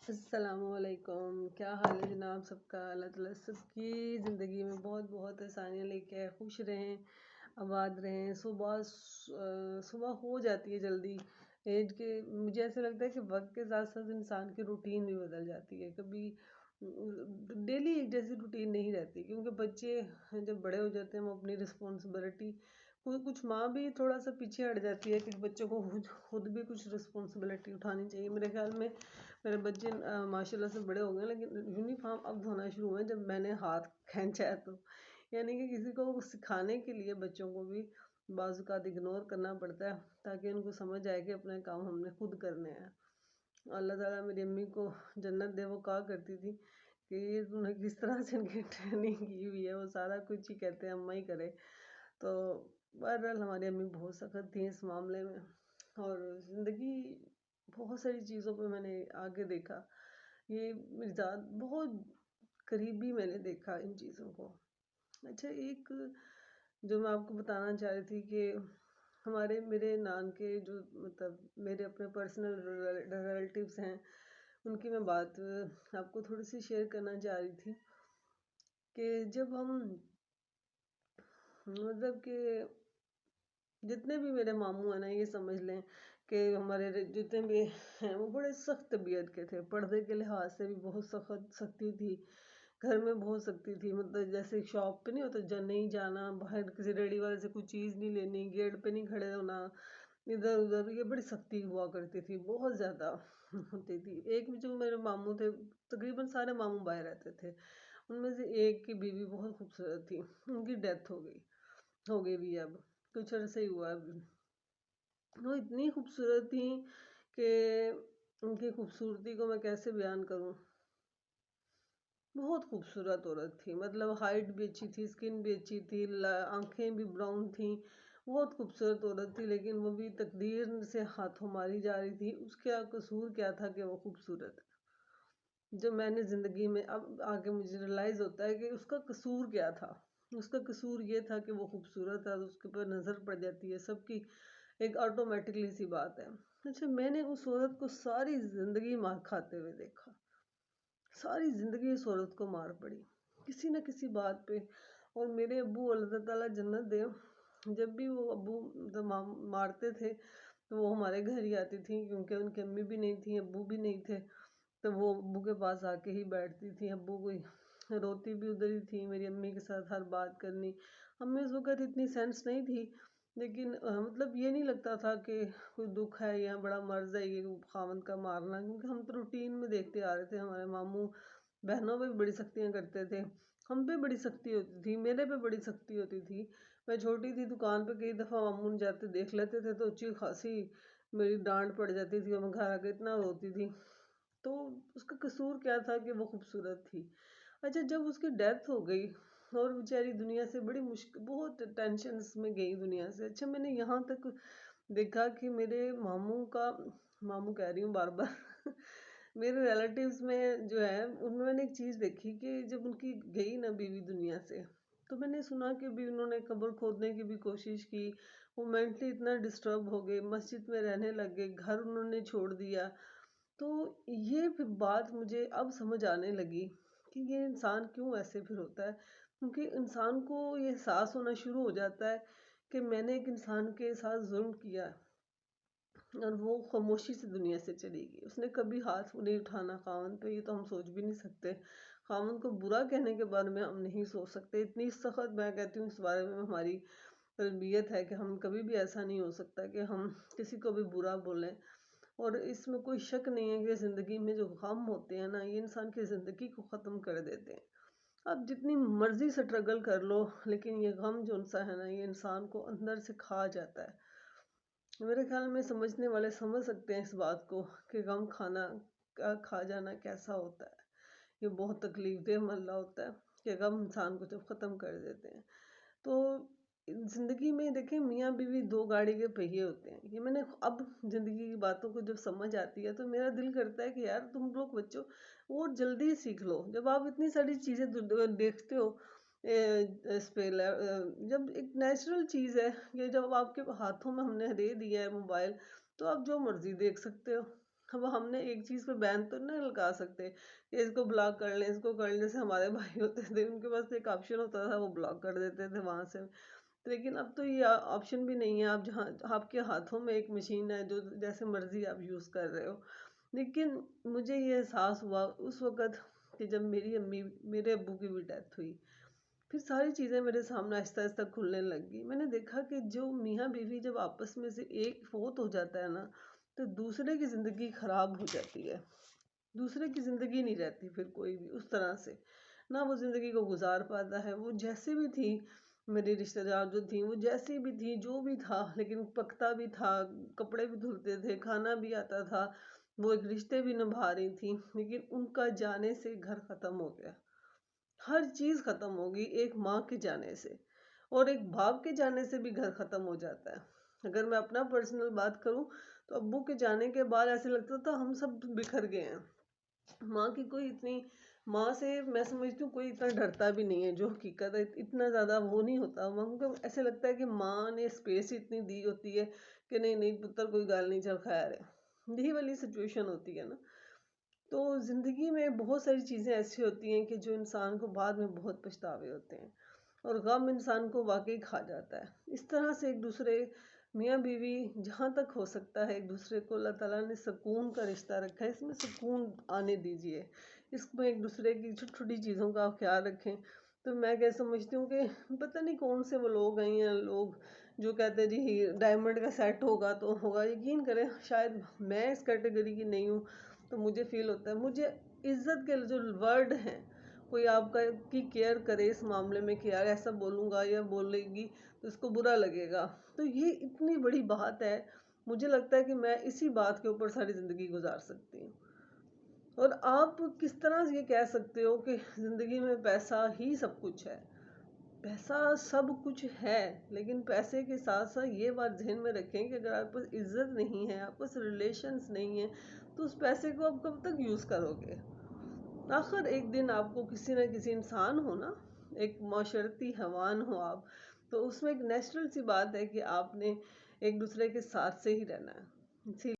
السلام علیکم، کیا حال ہے جناب سب کا؟ اللہ تعالیٰ سب کی زندگی میں بہت بہت آسانیاں لے کے آئے، خوش رہیں، آباد رہیں۔ صبح ہو جاتی ہے جلدی ایج کے، مجھے ایسا لگتا ہے کہ وقت کے ساتھ ساتھ انسان کی روٹین بھی بدل جاتی ہے، کبھی ڈیلی ایک جیسی روٹین نہیں رہتی، کیونکہ بچے جب بڑے ہو جاتے ہیں وہ اپنی رسپانسبلٹی، کچھ ماں بھی تھوڑا سا پیچھے ہٹ جاتی ہے کہ بچوں کو خود بھی کچھ رسپانسبلٹی اٹھانی چاہیے۔ میرے خیال میں میرے بچے ماشاء اللہ سے بڑے ہو گئے، لیکن یونیفارم اب دھونا شروع ہوئے جب میں نے ہاتھ کھینچا ہے تو، یعنی کہ کسی کو سکھانے کے لیے بچوں کو بھی بعض اوقات اگنور کرنا پڑتا ہے تاکہ ان کو سمجھ آئے کہ اپنے کام ہم نے خود کرنے ہیں۔ اللہ تعالیٰ میری امی کو جنت دے، وہ کہا کرتی تھی کہ یہ تم نے کس طرح سے ان کی ٹریننگ کی ہوئی ہے، وہ سارا کچھ ہی کہتے ہیں اماں ہی کرے۔ تو بہرحال ہماری امی بہت سخت تھیں اس معاملے میں، اور زندگی بہت ساری چیزوں پہ میں نے آگے دیکھا، یہ میری ذات بہت قریبی میں نے دیکھا ان چیزوں کو۔ اچھا، ایک جو میں آپ کو بتانا چاہ رہی تھی کہ میرے نان کے جو مطلب میرے اپنے پرسنل ریلیٹیوز ہیں، ان کی میں بات آپ کو تھوڑی سی شیئر کرنا چاہ رہی تھی کہ جب ہم مطلب کہ جتنے بھی میرے ماموں ہیں نا، یہ سمجھ لیں کہ ہمارے جتنے بھی ہیں وہ بڑے سخت طبیعت کے تھے، پردے کے لحاظ سے بھی بہت سختی تھی، گھر میں بہت سختی تھی، مطلب جیسے شاپ پہ نہیں ہوتا نہیں جانا، باہر کسی ریڈی والے سے کوئی چیز نہیں لینی، گیٹ پہ نہیں کھڑے ہونا، ادھر ادھر، یہ بڑی سختی ہوا کرتی تھی، بہت زیادہ ہوتی تھی۔ ایک جو میرے ماموں تھے، تقریباً سارے ماموں باہر رہتے تھے، ان میں سے ایک کی بیوی بہت خوبصورت تھی، ان کی ڈیتھ ہو گئی بھی اب کچھ عرصے ہی ہوا ابھی۔ وہ اتنی خوبصورت تھیں کہ ان کی خوبصورتی کو میں کیسے بیان کروں، بہت خوبصورت عورت تھی، مطلب ہائٹ بھی اچھی تھی، سکن بھی اچھی تھی، آنکھیں بھی براؤن تھیں، بہت خوبصورت عورت تھی، لیکن وہ بھی تقدیر سے ہاتھوں ماری جا رہی تھی۔ اس کا قصور کیا تھا کہ وہ خوبصورت؟ جو میں نے زندگی میں اب آگے مجھے ریلائز ہوتا ہے کہ اس کا قصور کیا تھا۔ اس کا قصور یہ تھا کہ وہ خوبصورت ہے، اس کے اوپر نظر پڑ جاتی ہے سب کی، ایک آٹومیٹکلی سی بات ہے۔ اچھا، میں نے اس عورت کو ساری زندگی مار کھاتے ہوئے دیکھا، ساری زندگی اس عورت کو مار پڑی کسی نہ کسی بات پہ۔ اور میرے ابو اللہ تعالیٰ جنت دے، جب بھی وہ ابو مارتے تھے تو وہ ہمارے گھر ہی آتی تھیں، کیونکہ ان کی امی بھی نہیں تھیں، ابو بھی نہیں تھے، تو وہ ابو کے پاس آ کے ہی بیٹھتی تھی۔ ابو کوئی روتی بھی ادھر ہی تھی، میری امی کے ساتھ ہر بات کرنی۔ ہمیں اس وقت اتنی سینس نہیں تھی، لیکن مطلب یہ نہیں لگتا تھا کہ کوئی دکھ ہے یا بڑا مرض ہے یہ خاوند کا مارنا، کیونکہ ہم تو روٹین میں دیکھتے آ رہے تھے، ہمارے ماموں بہنوں پہ بھی بڑی سختیاں کرتے تھے، ہم پہ بڑی سختی ہوتی تھی، میرے پہ بڑی سختی ہوتی تھی۔ میں چھوٹی تھی، دکان پہ کئی دفعہ ماموں جاتے دیکھ لیتے تھے تو اچھی خاصی میری ڈانٹ پڑ جاتی تھی، اور میں گھر آ کے اتنا روتی تھی۔ تو اس کا قصور کیا تھا کہ وہ خوبصورت تھی۔ اچھا، جب اس کی ڈیتھ ہو گئی اور بیچاری دنیا سے بڑی مشکل، بہت ٹینشنز میں گئی دنیا سے۔ اچھا، میں نے یہاں تک دیکھا کہ میرے ماموں کہہ رہی ہوں بار بار میرے ریلیٹیوز میں جو ہے ان میں نے ایک چیز دیکھی کہ جب ان کی گئی نا بیوی دنیا سے، تو میں نے سنا کہ بھی انہوں نے قبر کھودنے کی بھی کوشش کی، وہ مینٹلی اتنا ڈسٹرب ہو گئے، مسجد میں رہنے لگ گئے، گھر انہوں نے چھوڑ دیا۔ تو یہ پھر بات مجھے اب سمجھ آنے لگی کہ یہ انسان کیوں ایسے پھر ہوتا ہے، کیونکہ انسان کو یہ احساس ہونا شروع ہو جاتا ہے کہ میں نے ایک انسان کے ساتھ ظلم کیا، اور وہ خاموشی سے دنیا سے چلی گئی، اس نے کبھی ہاتھ نہیں اٹھانا خاوند پہ، یہ تو ہم سوچ بھی نہیں سکتے، خاوند کو برا کہنے کے بارے میں ہم نہیں سوچ سکتے، اتنی سخت میں کہتی ہوں اس بارے میں ہماری تربیت ہے کہ ہم کبھی بھی ایسا نہیں ہو سکتا کہ ہم کسی کو بھی برا بولیں۔ اور اس میں کوئی شک نہیں ہے کہ زندگی میں جو غم ہوتے ہیں نا، یہ انسان کی زندگی کو ختم کر دیتے ہیں۔ آپ جتنی مرضی سٹرگل کر لو، لیکن یہ غم جو سا ہے نا، یہ انسان کو اندر سے کھا جاتا ہے۔ میرے خیال میں سمجھنے والے سمجھ سکتے ہیں اس بات کو کہ غم کھا جانا کیسا ہوتا ہے۔ یہ بہت تکلیف دہ مرحلہ ہوتا ہے کہ غم انسان کو جب ختم کر دیتے ہیں۔ تو زندگی میں دیکھیں، میاں بیوی دو گاڑی کے پہیے ہوتے ہیں، یہ میں نے اب زندگی کی باتوں کو جب سمجھ آتی ہے تو میرا دل کرتا ہے کہ یار تم لوگ بچوں اور جلدی سیکھ لو، جب آپ اتنی ساری چیزیں دیکھتے ہو اس پہ، جب ایک نیچرل چیز ہے کہ جب آپ کے ہاتھوں میں ہم نے دے دیا ہے موبائل، تو آپ جو مرضی دیکھ سکتے ہو، اب ہم نے ایک چیز پہ بین تو نہیں لگا سکتے کہ اس کو بلاک کر لیں، اس کو کر لیں۔ جیسے ہمارے بھائی ہوتے تھے، ان کے پاس ایک آپشن ہوتا تھا، وہ بلاک کر دیتے تھے وہاں سے۔ لیکن اب تو یہ آپشن بھی نہیں ہے، آپ جہاں آپ کے ہاتھوں میں ایک مشین ہے جو جیسے مرضی آپ یوز کر رہے ہو۔ لیکن مجھے یہ احساس ہوا اس وقت کہ جب میرے ابو کی بھی ڈیتھ ہوئی، پھر ساری چیزیں میرے سامنے آہستہ آہستہ کھلنے لگ گئی۔ میں نے دیکھا کہ جو میاں بیوی جب آپس میں سے ایک فوت ہو جاتا ہے نا، تو دوسرے کی زندگی خراب ہو جاتی ہے، دوسرے کی زندگی نہیں رہتی پھر کوئی بھی اس طرح سے، نہ وہ زندگی کو گزار پاتا ہے۔ وہ جیسے بھی تھی، میری رشتہ دار جو تھی وہ جیسی بھی تھی، جو بھی تھا، لیکن پکتا بھی تھا، کپڑے بھی دھلتے تھے، کھانا بھی آتا تھا، وہ ایک رشتے بھی نبھا رہی تھی۔ لیکن ان کا جانے سے گھر ختم ہو گیا، ہر چیز ختم ہوگی ایک ماں کے جانے سے، اور ایک باپ کے جانے سے بھی گھر ختم ہو جاتا ہے۔ اگر میں اپنا پرسنل بات کروں تو ابو کے جانے کے بعد ایسے لگتا تھا ہم سب بکھر گئے ہیں۔ ماں کی کوئی اتنی، ماں سے میں سمجھتی ہوں کوئی اتنا ڈرتا بھی نہیں ہے، جو حقیقت ہے اتنا زیادہ وہ نہیں ہوتا۔ ماں کو ایسے لگتا ہے کہ ماں نے اسپیس اتنی دی ہوتی ہے کہ نہیں نہیں پتر کوئی گال نہیں، چل خیر ہے، یہی والی سچویشن ہوتی ہے نا۔ تو زندگی میں بہت ساری چیزیں ایسی ہوتی ہیں کہ جو انسان کو بعد میں بہت پچھتاوے ہوتے ہیں، اور غم انسان کو واقعی کھا جاتا ہے۔ اس طرح سے ایک دوسرے میاں بیوی جہاں تک ہو سکتا ہے ایک دوسرے کو اللہ تعالیٰ نے سکون کا رشتہ رکھا ہے، اس میں سکون آنے دیجئے، اس میں ایک دوسرے کی چھوٹی چھوٹی چیزوں کا خیال رکھیں۔ تو میں کیا سمجھتی ہوں کہ پتہ نہیں کون سے وہ لوگ ہیں یا لوگ جو کہتے ہیں جی ڈائمنڈ کا سیٹ ہوگا تو ہوگا، یقین کریں شاید میں اس کیٹیگری کی نہیں ہوں، تو مجھے فیل ہوتا ہے، مجھے عزت کے جو ورڈ ہیں، کوئی آپ کی کیئر کرے اس معاملے میں کہ یار ایسا بولوں گا یا بولے گی تو اس کو برا لگے گا، تو یہ اتنی بڑی بات ہے۔ مجھے لگتا ہے کہ میں اسی بات کے اوپر ساری زندگی گزار سکتی ہوں۔ اور آپ کس طرح یہ کہہ سکتے ہو کہ زندگی میں پیسہ ہی سب کچھ ہے؟ پیسہ سب کچھ ہے، لیکن پیسے کے ساتھ ساتھ یہ بات ذہن میں رکھیں کہ اگر آپ پاس عزت نہیں ہے، آپ پاس ریلیشنز نہیں ہیں، تو اس پیسے کو آپ کب تک یوز کرو گے؟ آخر ایک دن آپ کو کسی نہ کسی انسان ہو نا، ایک معاشرتی حیوان ہو آپ، تو اس میں ایک نیچرل سی بات ہے کہ آپ نے ایک دوسرے کے ساتھ سے ہی رہنا ہے۔